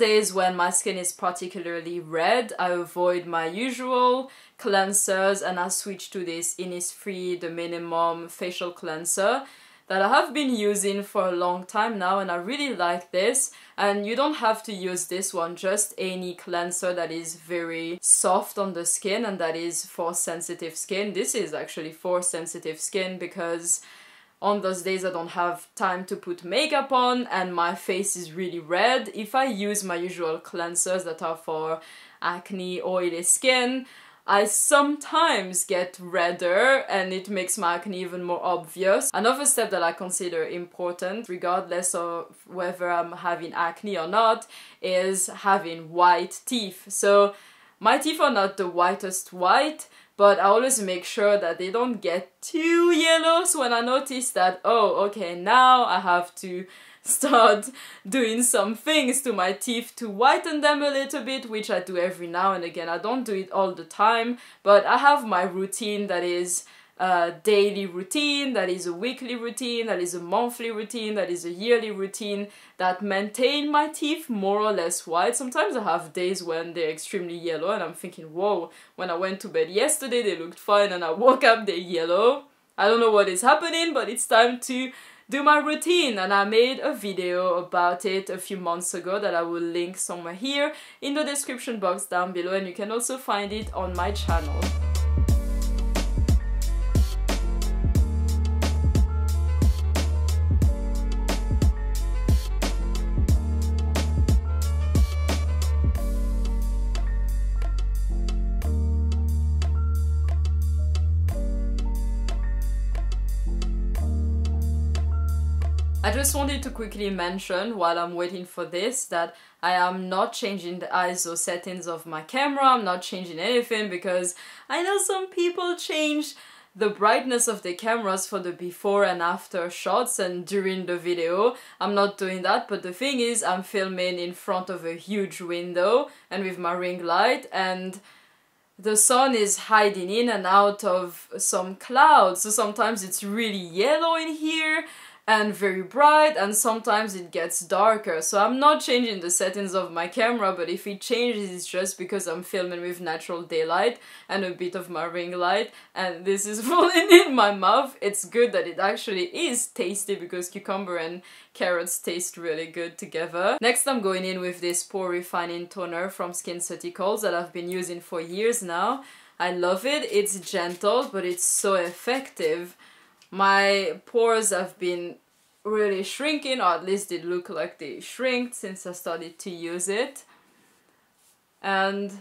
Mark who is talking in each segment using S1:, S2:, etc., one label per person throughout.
S1: days when my skin is particularly red, I avoid my usual cleansers and I switch to this Innisfree The Minimum facial cleanser that I have been using for a long time now, and I really like this. And you don't have to use this one, just any cleanser that is very soft on the skin and that is for sensitive skin. This is actually for sensitive skin because on those days I don't have time to put makeup on and my face is really red. If I use my usual cleansers that are for acne, oily skin, I sometimes get redder and it makes my acne even more obvious. Another step that I consider important, regardless of whether I'm having acne or not, is having white teeth. So my teeth are not the whitest white, but I always make sure that they don't get too yellow. So when I notice that, oh, okay, now I have to start doing some things to my teeth to whiten them a little bit, which I do every now and again. I don't do it all the time, but I have my routine that is a daily routine, that is a weekly routine, that is a monthly routine, that is a yearly routine that maintain my teeth more or less white. Sometimes I have days when they're extremely yellow and I'm thinking, whoa, when I went to bed yesterday they looked fine and I woke up they're yellow. I don't know what is happening, but it's time to do my routine, and I made a video about it a few months ago that I will link somewhere here in the description box down below, and you can also find it on my channel. I just wanted to quickly mention while I'm waiting for this that I am not changing the ISO settings of my camera. I'm not changing anything because I know some people change the brightness of the cameras for the before and after shots and during the video. I'm not doing that, but the thing is I'm filming in front of a huge window and with my ring light, and the sun is hiding in and out of some clouds, so sometimes it's really yellow in here and very bright, and sometimes it gets darker. So I'm not changing the settings of my camera, but if it changes it's just because I'm filming with natural daylight and a bit of my ring light, and this is falling in my mouth. It's good that it actually is tasty because cucumber and carrots taste really good together. Next I'm going in with this pore refining toner from SkinCeuticals that I've been using for years now. I love it. It's gentle but it's so effective. My pores have been really shrinking, or at least they look like they shrink since I started to use it. And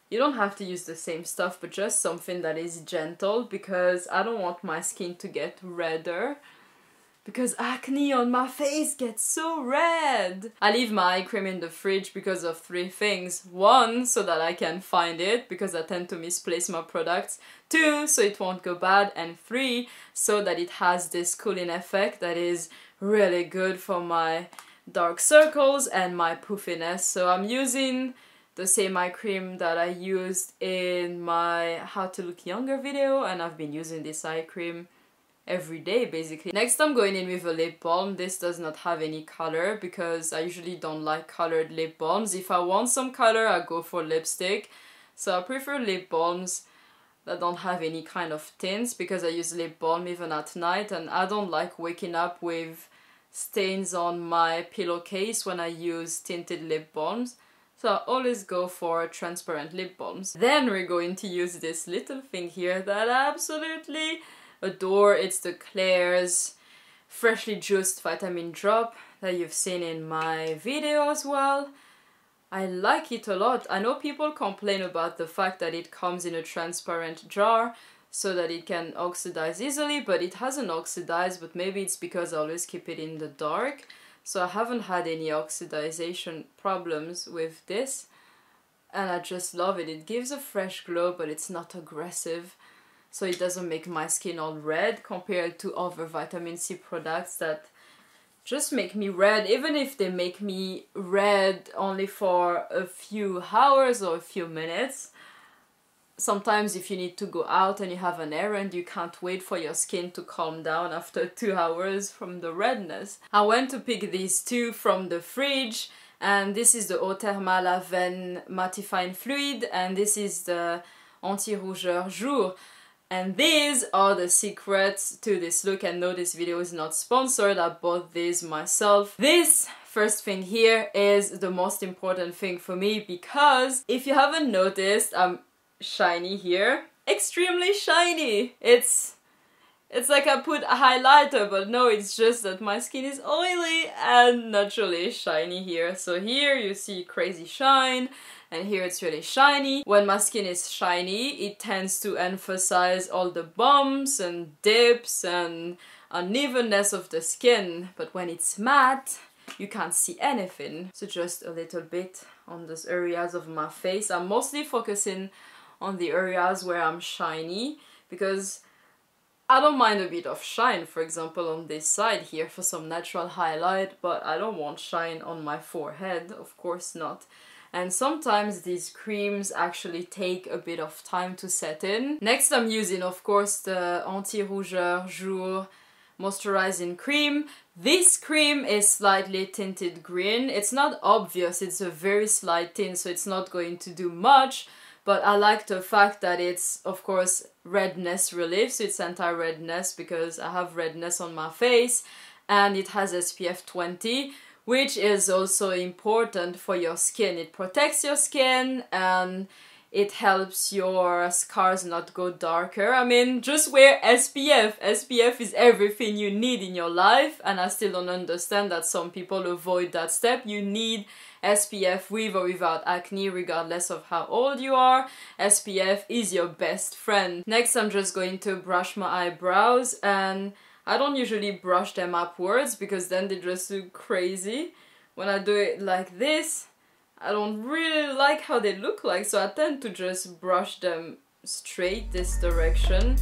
S1: you don't have to use the same stuff, but just something that is gentle, because I don't want my skin to get redder, because acne on my face gets so red. I leave my eye cream in the fridge because of 3 things. 1, so that I can find it, because I tend to misplace my products. 2, so it won't go bad. And 3, so that it has this cooling effect that is really good for my dark circles and my puffiness. So I'm using the same eye cream that I used in my How to Look Younger video, and I've been using this eye cream every day basically. Next I'm going in with a lip balm. This does not have any color because I usually don't like colored lip balms. If I want some color I go for lipstick, so I prefer lip balms that don't have any kind of tints because I use lip balm even at night, and I don't like waking up with stains on my pillowcase when I use tinted lip balms. So I always go for transparent lip balms. Then we're going to use this little thing here that I absolutely adore. It's the Klairs freshly juiced vitamin drop that you've seen in my video as well. I like it a lot. I know people complain about the fact that it comes in a transparent jar so that it can oxidize easily, but it hasn't oxidized, but maybe it's because I always keep it in the dark. So I haven't had any oxidization problems with this, and I just love it. It gives a fresh glow, but it's not aggressive, so it doesn't make my skin all red compared to other vitamin C products that just make me red, even if they make me red only for a few hours or a few minutes. Sometimes if you need to go out and you have an errand, you can't wait for your skin to calm down after 2 hours from the redness. I went to pick these 2 from the fridge and this is the Eau Thermale à Veine Mattifying Fluid, and this is the Anti-Rougeur Jour. And these are the secrets to this look, and no, this video is not sponsored, I bought these myself. This first thing here is the most important thing for me, because if you haven't noticed, I'm shiny here. Extremely shiny! It's like I put a highlighter, but no, it's just that my skin is oily and naturally shiny here. So here you see crazy shine, and here it's really shiny. When my skin is shiny, it tends to emphasize all the bumps and dips and unevenness of the skin. But when it's matte, you can't see anything. So just a little bit on those areas of my face. I'm mostly focusing on the areas where I'm shiny, because I don't mind a bit of shine, for example on this side here for some natural highlight, but I don't want shine on my forehead, of course not. And sometimes these creams actually take a bit of time to set in. Next I'm using, of course, the Anti-Rougeur Jour moisturizing cream. This cream is slightly tinted green. It's not obvious, it's a very slight tint, so it's not going to do much. But I like the fact that it's, of course, redness relief, so it's anti-redness because I have redness on my face, and it has SPF 20, which is also important for your skin. It protects your skin and it helps your scars not go darker. I mean, just wear SPF. SPF is everything you need in your life, and I still don't understand that some people avoid that step. You need SPF with or without acne, regardless of how old you are. SPF is your best friend. Next, I'm just going to brush my eyebrows, and I don't usually brush them upwards because then they just look crazy. When I do it like this, I don't really like how they look like, so I tend to just brush them straight this direction.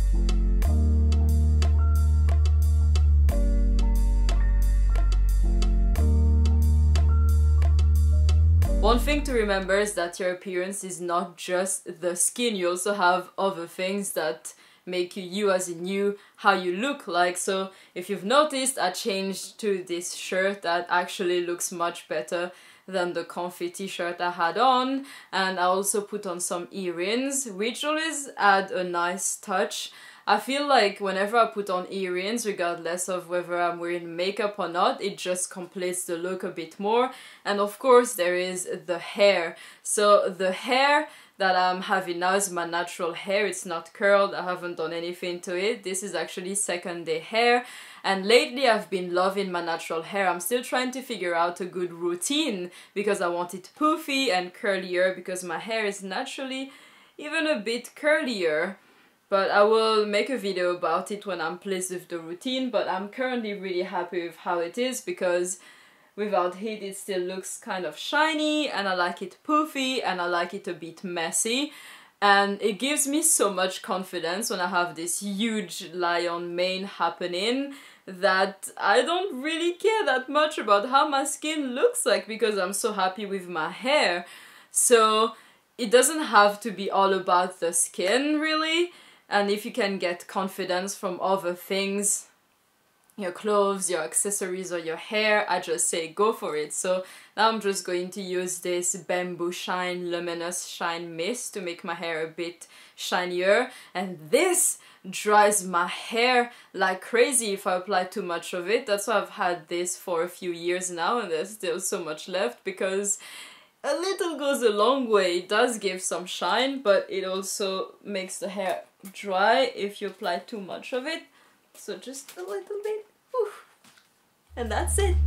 S1: One thing to remember is that your appearance is not just the skin, you also have other things that make you as in you, how you look like. So if you've noticed, I changed to this shirt that actually looks much better than the comfy t-shirt I had on, and I also put on some earrings, which always add a nice touch. I feel like whenever I put on earrings, regardless of whether I'm wearing makeup or not, it just completes the look a bit more. And of course there is the hair. So the hair that I'm having now is my natural hair. It's not curled, I haven't done anything to it. This is actually second day hair, and lately I've been loving my natural hair. I'm still trying to figure out a good routine because I want it poofy and curlier, because my hair is naturally even a bit curlier. But I will make a video about it when I'm pleased with the routine, but I'm currently really happy with how it is, because without heat it still looks kind of shiny, and I like it poofy, and I like it a bit messy. And it gives me so much confidence when I have this huge lion mane happening, that I don't really care that much about how my skin looks like, because I'm so happy with my hair. So it doesn't have to be all about the skin, really. And if you can get confidence from other things, your clothes, your accessories, or your hair, I just say go for it. So now I'm just going to use this Bamboo Shine Luminous Shine Mist to make my hair a bit shinier. And this dries my hair like crazy if I apply too much of it. That's why I've had this for a few years now, and there's still so much left, because a little goes a long way. It does give some shine, but it also makes the hair dry if you apply too much of it. So just a little bit. Oof. And that's it.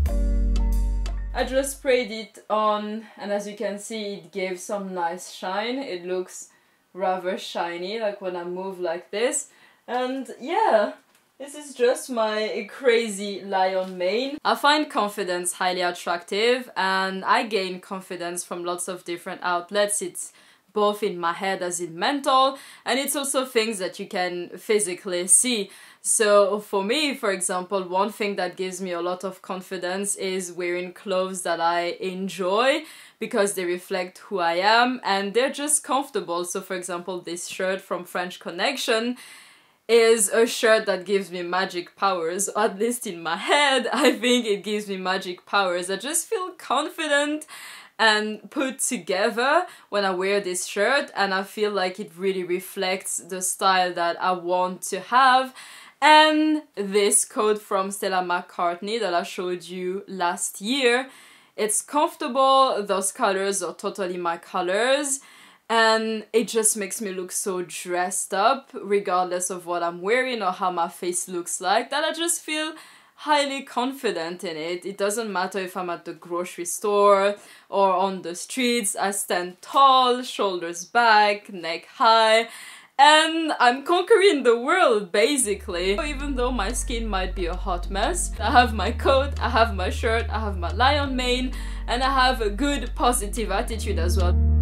S1: I just sprayed it on, and as you can see, it gave some nice shine. It looks rather shiny, like when I move like this. And yeah, this is just my crazy lion mane. I find confidence highly attractive, and I gain confidence from lots of different outlets. It's both in my head as in mental, and it's also things that you can physically see. So for me, for example, one thing that gives me a lot of confidence is wearing clothes that I enjoy, because they reflect who I am and they're just comfortable. So for example, this shirt from French Connection, is a shirt that gives me magic powers, or at least in my head, I think it gives me magic powers. I just feel confident and put together when I wear this shirt, and I feel like it really reflects the style that I want to have. And this coat from Stella McCartney that I showed you last year, it's comfortable, those colors are totally my colors, and it just makes me look so dressed up regardless of what I'm wearing or how my face looks like, that I just feel highly confident in it. It doesn't matter if I'm at the grocery store or on the streets. I stand tall, shoulders back, neck high, and I'm conquering the world basically. Even though my skin might be a hot mess, I have my coat, I have my shirt, I have my lion mane, and I have a good positive attitude as well.